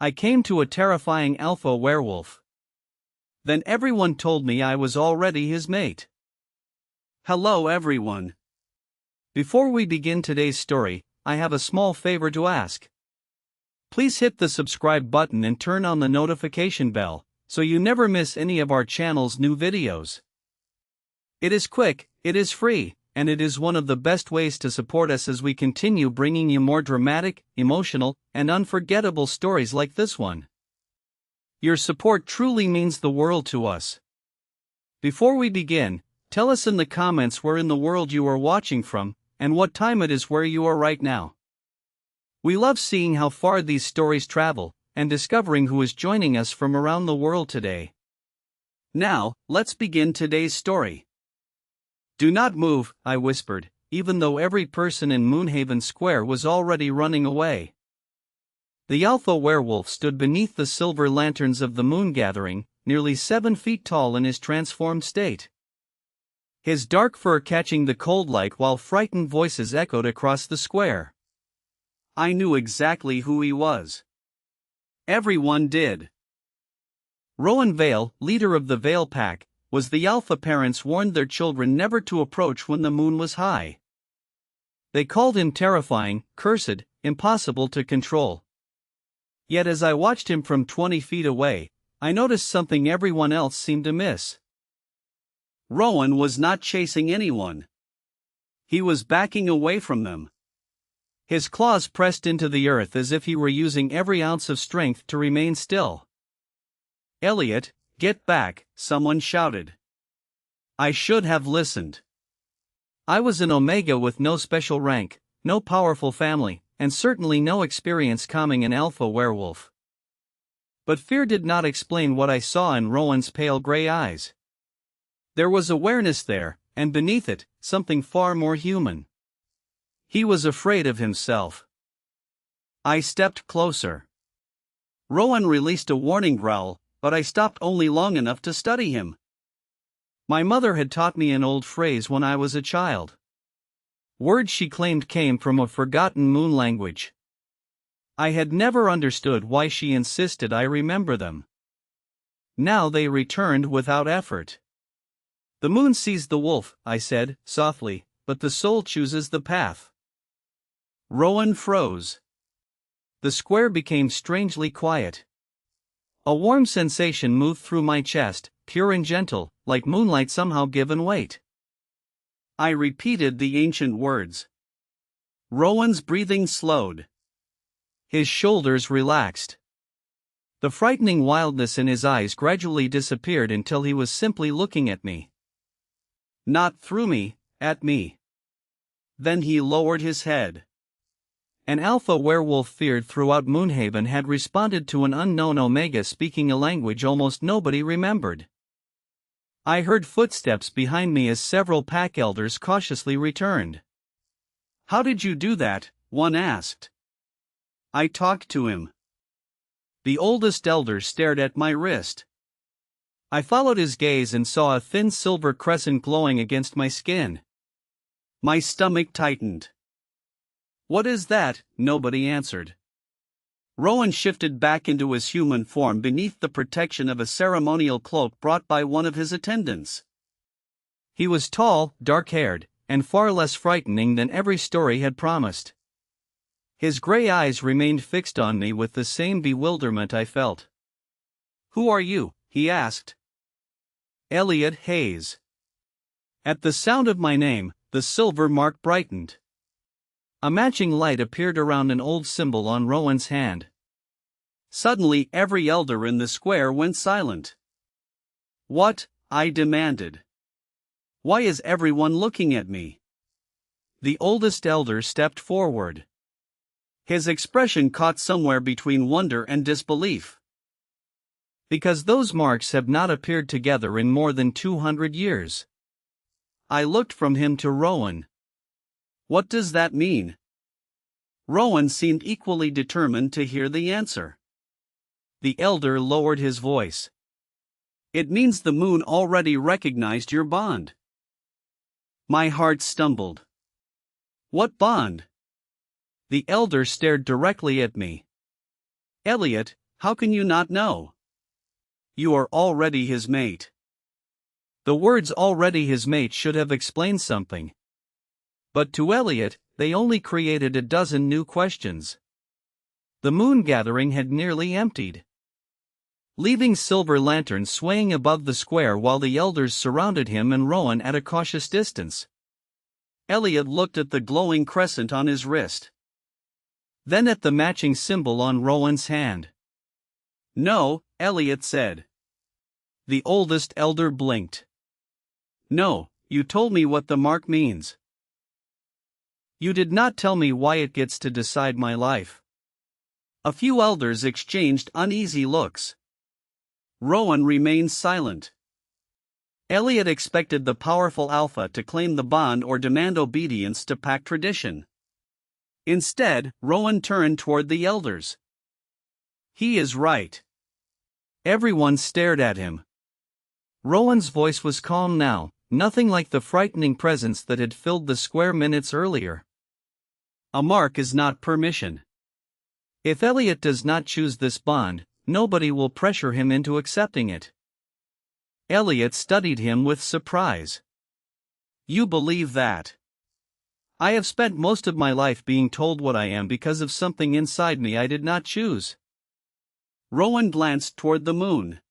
I came to a terrifying alpha werewolf. Then everyone told me I was already his mate. Hello everyone. Before we begin today's story, I have a small favor to ask. Please hit the subscribe button and turn on the notification bell, so you never miss any of our channel's new videos. It is quick, it is free, and it is one of the best ways to support us as we continue bringing you more dramatic, emotional, and unforgettable stories like this one. Your support truly means the world to us. Before we begin, tell us in the comments where in the world you are watching from, and what time it is where you are right now. We love seeing how far these stories travel, and discovering who is joining us from around the world today. Now, let's begin today's story. Do not move, I whispered, even though every person in Moonhaven Square was already running away. The alpha werewolf stood beneath the silver lanterns of the moon gathering, nearly 7 feet tall in his transformed state. His dark fur catching the cold light while frightened voices echoed across the square. I knew exactly who he was. Everyone did. Rowan Vale, leader of the Vale Pack, was the alpha parents warned their children never to approach when the moon was high. They called him terrifying, cursed, impossible to control. Yet as I watched him from 20 feet away, I noticed something everyone else seemed to miss. Rowan was not chasing anyone. He was backing away from them. His claws pressed into the earth as if he were using every ounce of strength to remain still. Elliot, get back, someone shouted. I should have listened. I was an Omega with no special rank, no powerful family, and certainly no experience calming an alpha werewolf. But fear did not explain what I saw in Rowan's pale gray eyes. There was awareness there, and beneath it, something far more human. He was afraid of himself. I stepped closer. Rowan released a warning growl, but I stopped only long enough to study him. My mother had taught me an old phrase when I was a child. Words she claimed came from a forgotten moon language. I had never understood why she insisted I remember them. Now they returned without effort. The moon sees the wolf, I said, softly, but the soul chooses the path. Rowan froze. The square became strangely quiet. A warm sensation moved through my chest, pure and gentle, like moonlight somehow given weight. I repeated the ancient words. Rowan's breathing slowed. His shoulders relaxed. The frightening wildness in his eyes gradually disappeared until he was simply looking at me. Not through me, at me. Then he lowered his head. An alpha werewolf feared throughout Moonhaven had responded to an unknown Omega speaking a language almost nobody remembered. I heard footsteps behind me as several pack elders cautiously returned. How did you do that? One asked. I talked to him. The oldest elder stared at my wrist. I followed his gaze and saw a thin silver crescent glowing against my skin. My stomach tightened. What is that? Nobody answered. Rowan shifted back into his human form beneath the protection of a ceremonial cloak brought by one of his attendants. He was tall, dark-haired, and far less frightening than every story had promised. His gray eyes remained fixed on me with the same bewilderment I felt. Who are you? He asked. Elliot Hayes. At the sound of my name, the silver mark brightened. A matching light appeared around an old symbol on Rowan's hand. Suddenly every elder in the square went silent. What? I demanded. Why is everyone looking at me? The oldest elder stepped forward. His expression caught somewhere between wonder and disbelief. Because those marks have not appeared together in more than 200 years. I looked from him to Rowan. What does that mean? Rowan seemed equally determined to hear the answer. The elder lowered his voice. It means the moon already recognized your bond. My heart stumbled. What bond? The elder stared directly at me. Elliot, How can you not know? You are already his mate. The words already his mate should have explained something. But to Elliot, they only created a dozen new questions. The moon gathering had nearly emptied, leaving silver lanterns swaying above the square while the elders surrounded him and Rowan at a cautious distance. Elliot looked at the glowing crescent on his wrist, then at the matching symbol on Rowan's hand. No, Elliot said. The oldest elder blinked. No, you told me what the mark means. You did not tell me why it gets to decide my life. A few elders exchanged uneasy looks. Rowan remained silent. Elliot expected the powerful Alpha to claim the bond or demand obedience to pack tradition. Instead, Rowan turned toward the elders. He is right. Everyone stared at him. Rowan's voice was calm now, nothing like the frightening presence that had filled the square minutes earlier. A mark is not permission. If Elliot does not choose this bond, nobody will pressure him into accepting it. Elliot studied him with surprise. You believe that? I have spent most of my life being told what I am because of something inside me I did not choose. Rowan glanced toward the moon.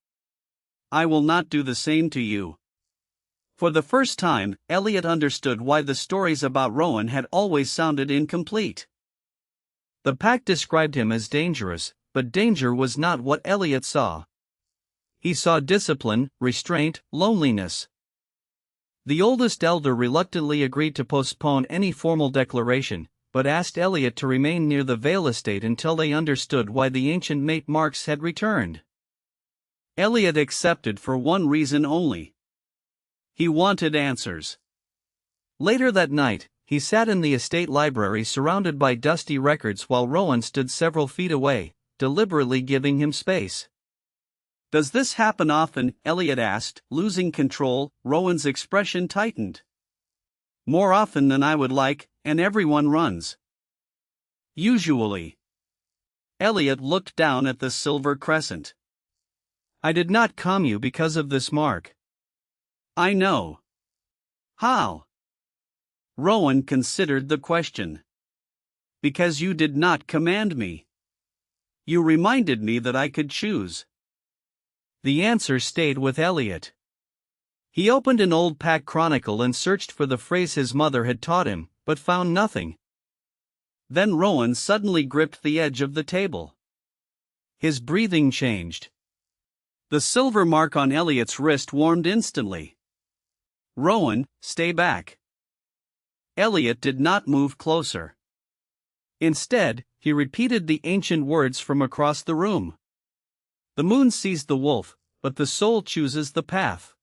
I will not do the same to you. For the first time, Elliot understood why the stories about Rowan had always sounded incomplete. The pack described him as dangerous, but danger was not what Elliot saw. He saw discipline, restraint, loneliness. The oldest elder reluctantly agreed to postpone any formal declaration, but asked Elliot to remain near the Vale estate until they understood why the ancient mate marks had returned. Elliot accepted for one reason only. He wanted answers. Later that night, he sat in the estate library surrounded by dusty records while Rowan stood several feet away, deliberately giving him space. Does this happen often? Elliot asked, losing control. Rowan's expression tightened. More often than I would like, and everyone runs. Usually. Elliot looked down at the silver crescent. I did not come you because of this mark. I know. How? Rowan considered the question. Because you did not command me. You reminded me that I could choose. The answer stayed with Elliot. He opened an old pack chronicle and searched for the phrase his mother had taught him, but found nothing. Then Rowan suddenly gripped the edge of the table. His breathing changed. The silver mark on Elliot's wrist warmed instantly. Rowan, stay back. Elliot did not move closer. Instead, he repeated the ancient words from across the room. The moon sees the wolf, but the soul chooses the path.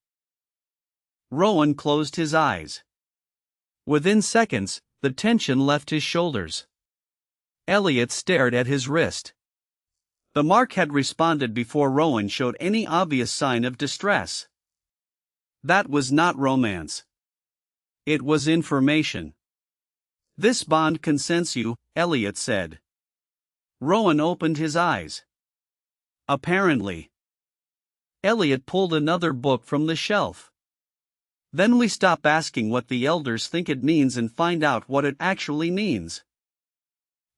Rowan closed his eyes. Within seconds, the tension left his shoulders. Elliot stared at his wrist. The mark had responded before Rowan showed any obvious sign of distress. That was not romance. It was information. This bond consents you, Elliot said. Rowan opened his eyes. Apparently. Elliot pulled another book from the shelf. Then we stop asking what the elders think it means and find out what it actually means.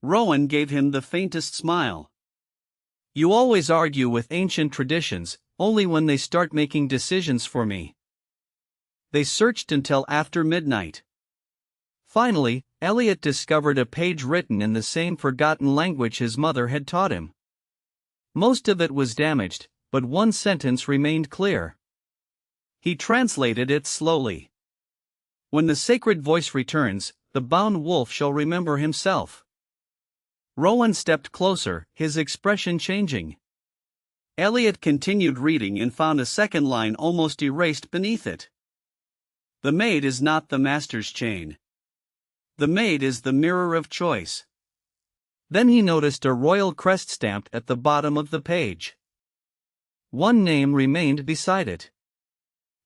Rowan gave him the faintest smile. You always argue with ancient traditions, only when they start making decisions for me. They searched until after midnight. Finally, Elliot discovered a page written in the same forgotten language his mother had taught him. Most of it was damaged, but one sentence remained clear. He translated it slowly. When the sacred voice returns, the bound wolf shall remember himself. Rowan stepped closer, his expression changing. Elliot continued reading and found a second line almost erased beneath it. The maid is not the master's chain. The maid is the mirror of choice. Then he noticed a royal crest stamped at the bottom of the page. One name remained beside it.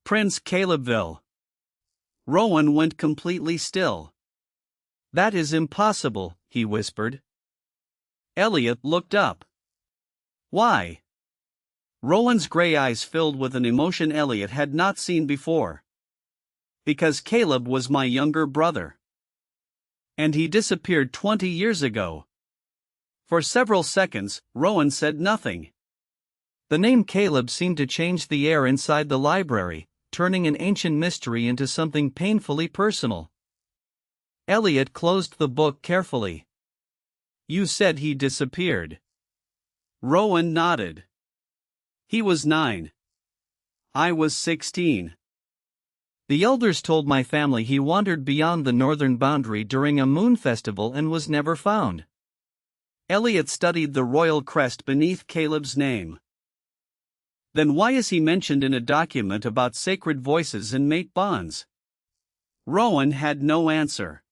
Prince Calebville. Rowan went completely still. That is impossible, he whispered. Elliot looked up. Why? Rowan's gray eyes filled with an emotion Elliot had not seen before. Because Caleb was my younger brother. And he disappeared 20 years ago. For several seconds, Rowan said nothing. The name Caleb seemed to change the air inside the library, turning an ancient mystery into something painfully personal. Elliot closed the book carefully. You said he disappeared. Rowan nodded. He was 9. I was 16. The elders told my family he wandered beyond the northern boundary during a moon festival and was never found. Elliot studied the royal crest beneath Caleb's name. Then why is he mentioned in a document about sacred voices and mate bonds? Rowan had no answer.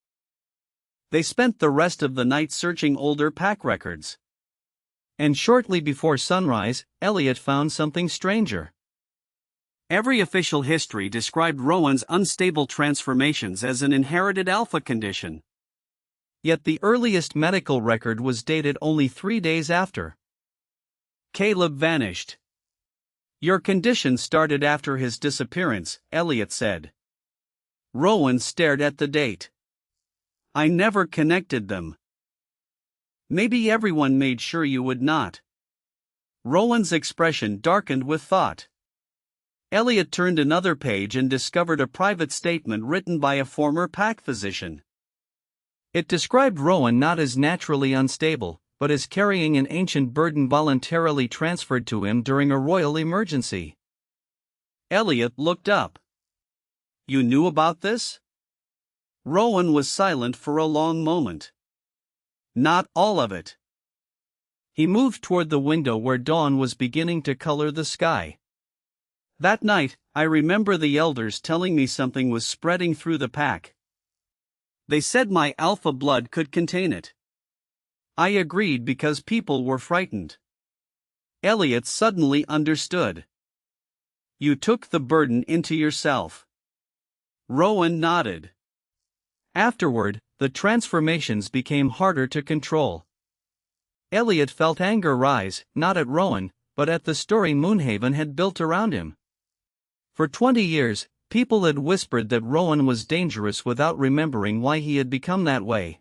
They spent the rest of the night searching older pack records. And shortly before sunrise, Elliot found something stranger. Every official history described Rowan's unstable transformations as an inherited alpha condition. Yet the earliest medical record was dated only 3 days after. Caleb vanished. Your condition started after his disappearance, Elliot said. Rowan stared at the date. I never connected them. Maybe everyone made sure you would not. Rowan's expression darkened with thought. Elliot turned another page and discovered a private statement written by a former pack physician. It described Rowan not as naturally unstable, but as carrying an ancient burden voluntarily transferred to him during a royal emergency. Elliot looked up. You knew about this? Rowan was silent for a long moment. Not all of it. He moved toward the window where dawn was beginning to color the sky. That night, I remember the elders telling me something was spreading through the pack. They said my alpha blood could contain it. I agreed because people were frightened. Elliot suddenly understood. You took the burden into yourself. Rowan nodded. Afterward, the transformations became harder to control. Elliot felt anger rise, not at Rowan, but at the story Moonhaven had built around him. For 20 years, people had whispered that Rowan was dangerous without remembering why he had become that way.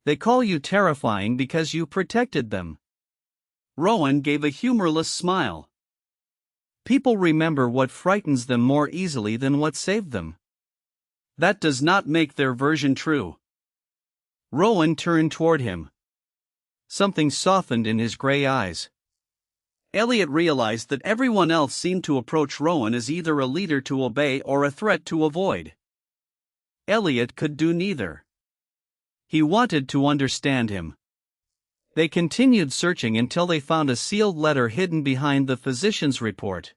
They call you terrifying because you protected them. Rowan gave a humorless smile. People remember what frightens them more easily than what saved them. That does not make their version true. Rowan turned toward him. Something softened in his gray eyes. Elliot realized that everyone else seemed to approach Rowan as either a leader to obey or a threat to avoid. Elliot could do neither. He wanted to understand him. They continued searching until they found a sealed letter hidden behind the physician's report.